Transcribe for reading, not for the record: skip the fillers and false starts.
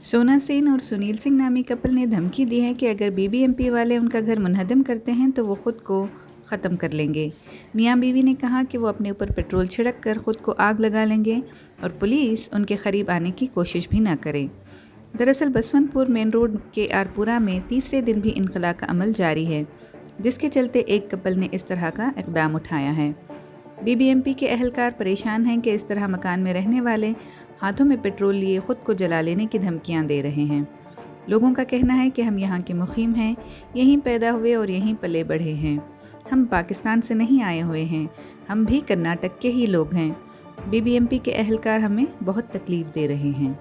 सोना सेन और सुनील सिंह नामी कपल ने धमकी दी है कि अगर बीबीएमपी वाले उनका घर मुनहदम करते हैं तो वो ख़ुद को ख़त्म कर लेंगे। मियां बीवी ने कहा कि वो अपने ऊपर पेट्रोल छिड़क कर ख़ुद को आग लगा लेंगे और पुलिस उनके करीब आने की कोशिश भी ना करे। दरअसल बसवंतपुर मेन रोड के आरपुरा में तीसरे दिन भी इनखला का अमल जारी है, जिसके चलते एक कपल ने इस तरह का इक़दाम उठाया है। बीबीएमपी के अहलकार परेशान हैं कि इस तरह मकान में रहने वाले हाथों में पेट्रोल लिए ख़ुद को जला लेने की धमकियां दे रहे हैं। लोगों का कहना है कि हम यहाँ के मुक़ीम हैं, यहीं पैदा हुए और यहीं पले बढ़े हैं। हम पाकिस्तान से नहीं आए हुए हैं, हम भी कर्नाटक के ही लोग हैं। बीबीएमपी के अहलकार हमें बहुत तकलीफ़ दे रहे हैं।